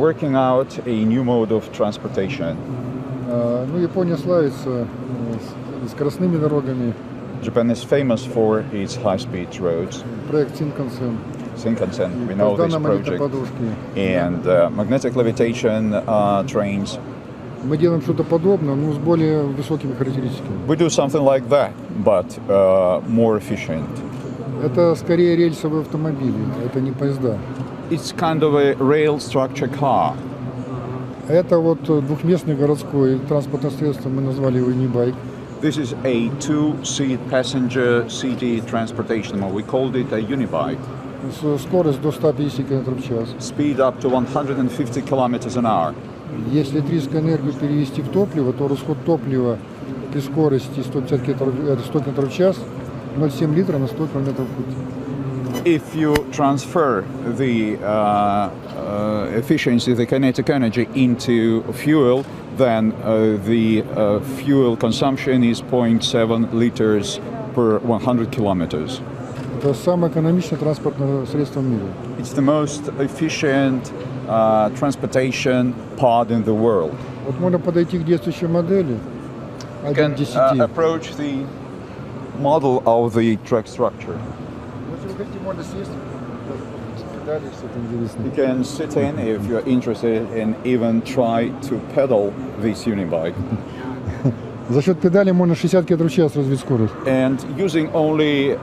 working out a new mode of transportation. Ну, Япония славится скоростными дорогами. Japan is famous for its high-speed roads. Проект Shinkansen, we know this project, and magnetic levitation trains. Мы делаем что-то подобное, но с более высокими характеристиками. We do something like that, but more efficient. Это скорее рельсовые автомобили, это не поезда. It's kind of a rail structure car. Это вот двухместный городской транспортное средство, мы назвали его юнибайк. This is a two-seat passenger city transportation mode. We called it a unibike. Скорость до 150 км в час. Speed up to 150 km an hour. Если электрическую энергию перевести в топливо, то расход топлива при скорости 150 км в час 0,7 литра на 100 км в путь. If you transfer the efficiency, the kinetic energy into fuel, then the fuel consumption is 0.7 liters per 100 kilometers. Это самое экономичное транспортное средство в мире. It's the most efficient transportation pod in the world. Вот можно подойти к действующей модели. You can approach the model of the track structure. Если вы хотите, можно сесть. Педали, что-то интересное. You can sit in if you're interested and even try to pedal this unibike. За счет педали можно 60 км в час развить скорость. And using only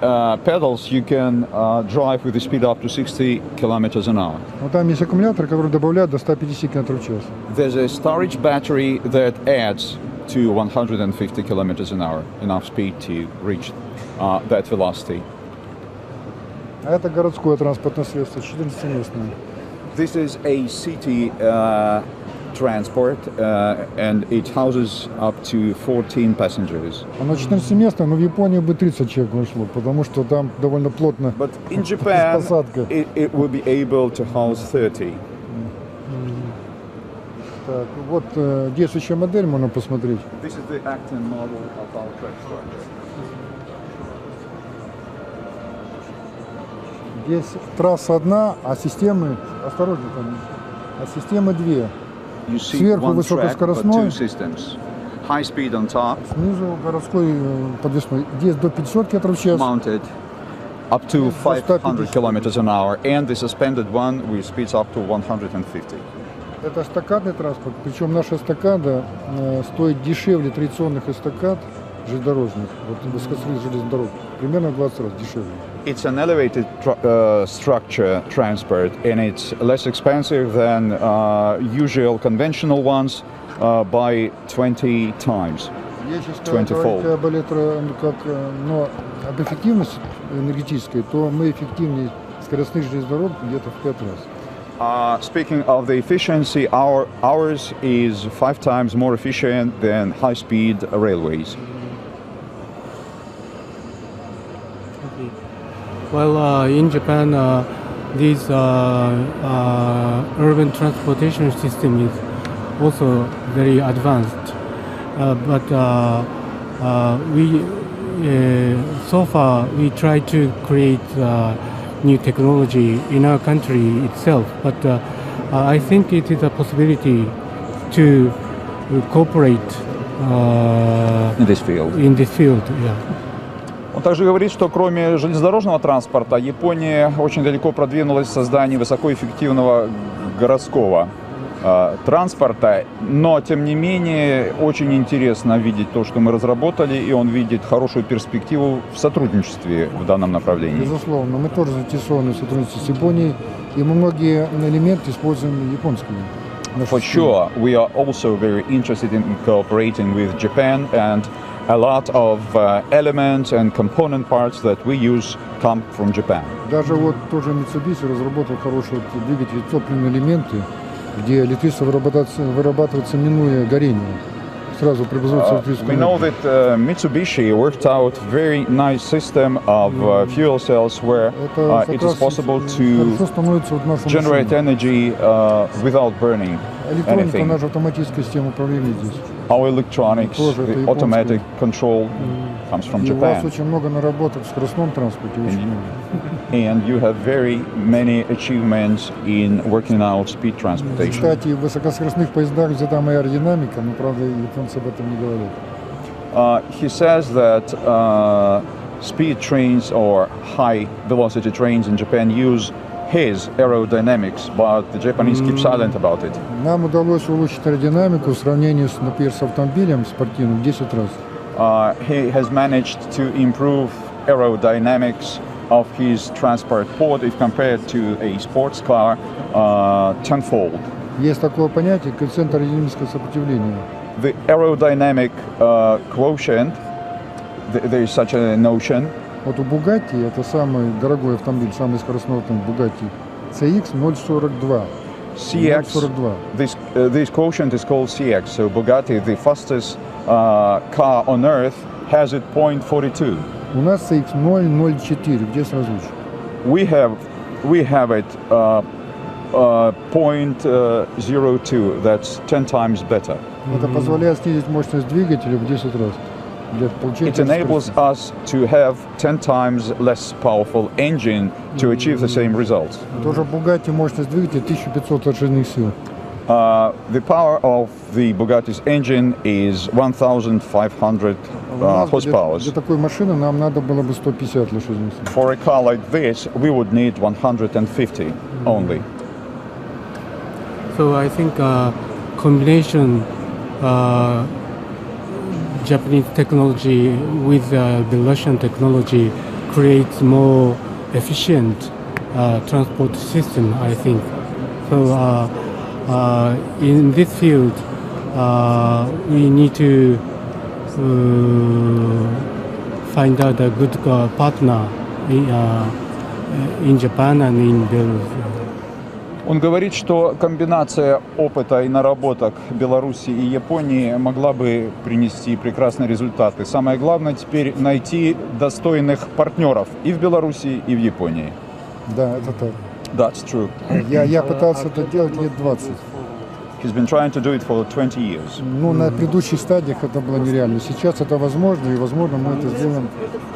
pedals, you can drive with a speed up to 60 kilometers an hour. Вот там есть аккумулятор, который добавляет до 150 км в час. There's a storage battery that adds to 150 kilometers an hour, enough speed to reach that velocity. А это городское транспортное средство, 14-местное. This is a city transport, and it houses up to 14 passengers. Оно 14-местное, но в Японии бы 30 человек вошло, потому что там довольно плотно. But in Japan, it will be able to house 30. Так, вот действующая модель можно посмотреть. This is the acting model of our track structure. Здесь трасса одна, а системы, осторожно там, а системы две. Сверху высокоскоростной, high speed on top, снизу городской подвесной. Здесь до 500 км в час. Mounted up to 500 km an hour, and the suspended one with speeds up to 150. Это эстакадный транспорт, причем наша эстакада стоит дешевле традиционных эстакад железнодорожных, вот высокоскоростных железных дорог, примерно в 20 раз дешевле. It's an elevated structure transport, and it's less expensive than usual conventional ones by 20 times. Если говорить об но об эффективности энергетической, то мы эффективнее скоростных железных дорог где-то в 5 раз. Speaking of the efficiency, ours is 5 times more efficient than high-speed railways. Well, in Japan, this urban transportation system is also very advanced. But so far we try to create new technology in our country itself. But I think it is a possibility to cooperate in this field. Yeah. Он также говорит, что кроме железнодорожного транспорта, Япония очень далеко продвинулась в создании высокоэффективного городского транспорта, но тем не менее очень интересно видеть то, что мы разработали, и он видит хорошую перспективу в сотрудничестве в данном направлении. Безусловно, мы тоже заинтересованы в сотрудничестве с Японией, и мы многие элементы используем японскими. For sure, we are also very interested in cooperating with Japan, and a lot of elements and component parts that we use come from Japan. Даже вот тоже Mitsubishi разработал хороший двигатель, топливные элементы, где электричество вырабатывается, минуя горение. Сразу преобразуется электрическую We know that Mitsubishi worked out very nice system of fuel cells where it is possible to generate energy without burning электроника, anything. наша автоматическая система управления здесь. Our electronics, the automatic control. comes from И у вас Japan. очень много наработок в скоростном транспорте, очень много. And you have very many achievements in working out speed transportation. Кстати, в высокоскоростных поездах взята моя аэродинамика, но, правда, японцы об этом не говорят. He says that speed trains or high velocity trains in Japan use his aerodynamics, but the Japanese keep silent about it. Нам удалось улучшить аэродинамику в сравнении, например, с автомобилем спортивным в 10 раз. He has managed to improve aerodynamics of his transport port if compared to a sports car tenfold. Есть такое понятие коэффициент аэродинамического сопротивления. The aerodynamic quotient, there is such a notion. Вот у Bugatti, это самый дорогой автомобиль, самый скоростной автомобиль Bugatti, CX 0,42. CX, 0,42. this quotient is called CX. So Bugatti, the fastest car on earth, has it 0.42. У нас CX 0,04. Где различие? We have it 0.02. That's 10 times better. Это позволяет снизить мощность двигателя в 10 раз. Для получения It enables us to have 10 times less powerful engine to achieve the same results. Тоже Bugatti мощность двигателя 1500 лошадиных сил. The power of the Bugatti's engine is 1,500 horsepower. Для такой машины нам надо было бы 150 лошадиных сил. For a car like this, we would need 150 only. So I think combination Japanese technology with the Russian technology creates more efficient transport system, I think. So in this field, we need to find out a good partner in Japan and in Belarus. Он говорит, что комбинация опыта и наработок Беларуси и Японии могла бы принести прекрасные результаты. Самое главное теперь найти достойных партнеров и в Беларуси, и в Японии. Да, это так. That's true. Я пытался это делать лет 20. He's been trying to do it for 20 years. Ну, на предыдущих стадиях это было нереально. Сейчас это возможно, и, возможно, мы это сделаем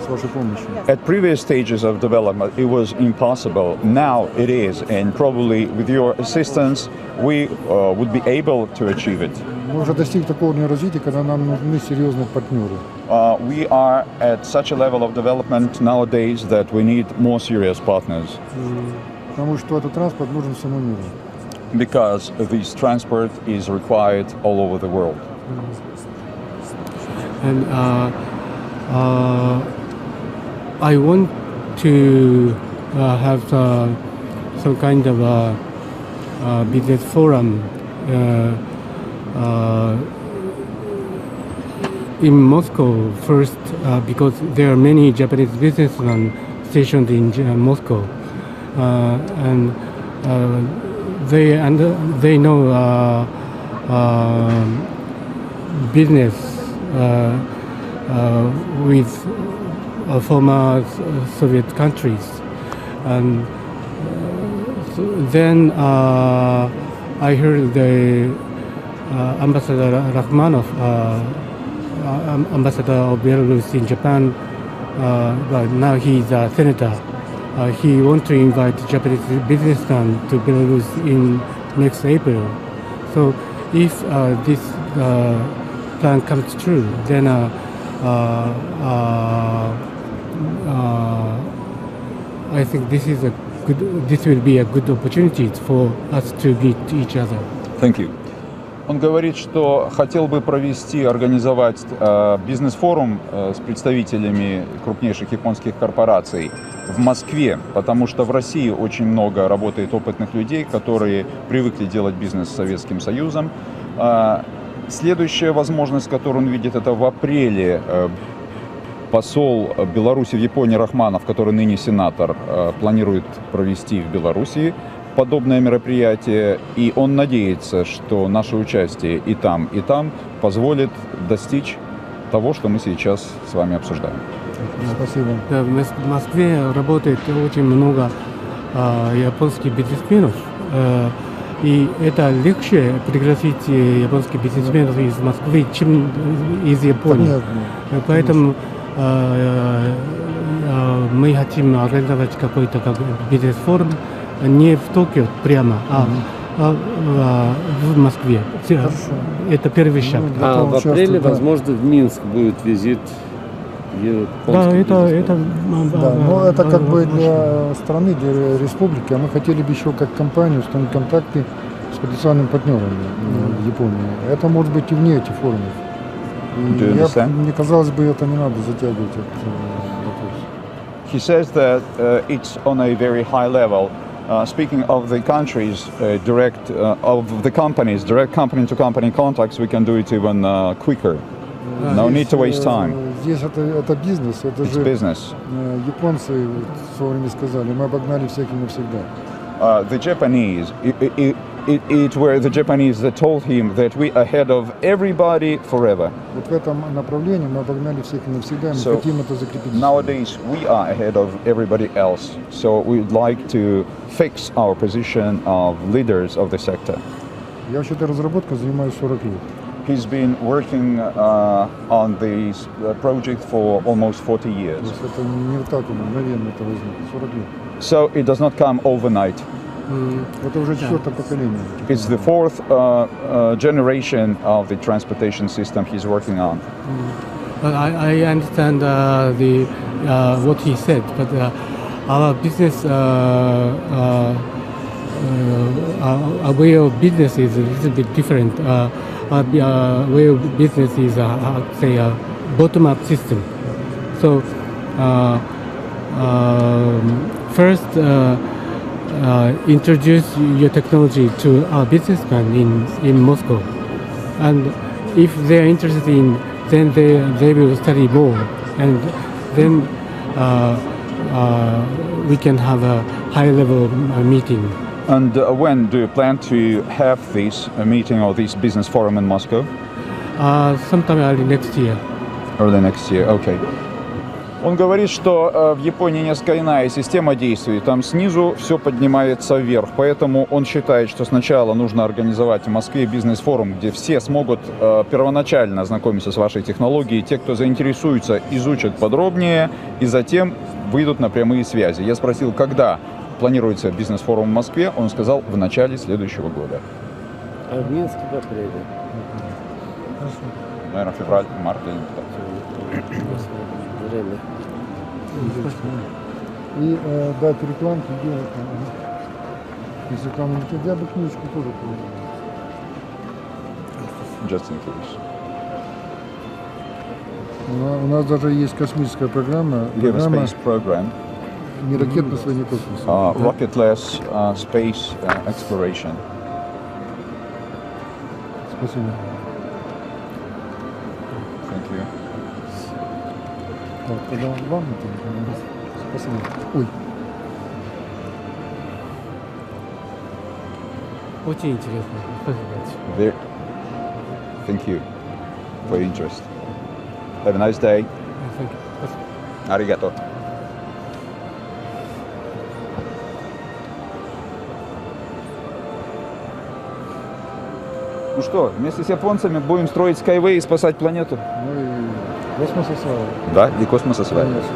с вашей помощью. At previous stages of development, it was impossible. Now it is, and probably with your assistance, we would be able to achieve it. Мы уже достигли такого уровня развития, когда нам нужны серьезные партнеры. We are at such a level of development nowadays that we need more serious partners. Потому что этот транспорт нужен всему миру. Because this transport is required all over the world. And I want to have some kind of a business forum in Moscow first, because there are many Japanese businessmen stationed in Moscow, and they know business with former Soviet countries, and then I heard the Ambassador Rachmanov, Ambassador of Belarus in Japan, but now he's a senator. He wants to invite Japanese businessmen to Belarus in next April. So if this plan comes true, then I think this will be a good opportunity for us to meet each other. Thank you. Он говорит, что хотел бы организовать бизнес-форум с представителями крупнейших японских корпораций в Москве, потому что в России очень много работает опытных людей, которые привыкли делать бизнес с Советским Союзом. Следующая возможность, которую он видит, это в апреле посол Беларуси в Японии Рахманов, который ныне сенатор, планирует провести в Беларуси подобное мероприятие, и он надеется, что наше участие и там позволит достичь того, что мы сейчас с вами обсуждаем. Спасибо. Да, в Москве работает очень много японских бизнесменов, и это легче пригласить японских бизнесменов из Москвы, чем из Японии. Понятно. Поэтому мы хотим организовать какой-то как бизнес-форум не в Токио прямо, в Москве. Это первый шаг. А в апреле, возможно, в Минск будет визит. Да, это Да, но это как бы для страны, для республики, а мы хотели бы еще как компания установить контакты с потенциальными партнерами в Японии. Это может быть и вне этих форумов. И мне казалось бы, это не надо затягивать этот вопрос. He says that it's on a very high level. Speaking of the countries, of the companies, direct company-to-company contacts, we can do it even quicker. No need to waste time. Здесь это бизнес, это It's же business. японцы в свое время сказали, мы обогнали всех и навсегда. The Japanese, it were the Japanese that told him that we are ahead of everybody forever. Вот в этом направлении мы обогнали всех и навсегда, мы хотим это закрепить. Nowadays we are ahead of everybody else, so we'd like to fix our position of leaders of the sector. Я вообще-то разработкой занимаюсь 40 лет. He's been working on this project for almost 40 То years. есть это не вот так мгновенно это возникло, 40 лет. So it does not come overnight. Это уже четвертое поколение. It's the fourth generation of the transportation system he's working on. But I understand what he said, but our business, our way of business is a little bit different. Our way of business is, say, a bottom-up system. So first, introduce your technology to our businessmen in Moscow, and if they are interested in, then they will study more, and then we can have a high-level meeting. And when do you plan to have this meeting or this business forum in Moscow? Sometime early next year. Early next year, okay. Он говорит, что в Японии несколько иная система действует. Там снизу все поднимается вверх. Поэтому он считает, что сначала нужно организовать в Москве бизнес-форум, где все смогут первоначально ознакомиться с вашей технологией. Те, кто заинтересуется, изучат подробнее и затем выйдут на прямые связи. Я спросил, когда планируется бизнес-форум в Москве. Он сказал, в начале следующего года. А в Минске в апреле. Наверное, февраль, март или Время. И дать рекламки делать. Из рекламы я бы книжку тоже получил. Just in case. У нас даже есть космическая программа. We have a space program. Не ракетно-свой, не космос. Rocketless space exploration. Спасибо. Thank you. Так, тогда вам это. Спасибо. Ой. Очень интересно. Спасибо. There. Thank you for your interest. Have a nice day. Thank you. Arigato. Ну что, вместе с японцами будем строить SkyWay и спасать планету? Ну и космос осваивать. Да, и космос осваивать. Конечно.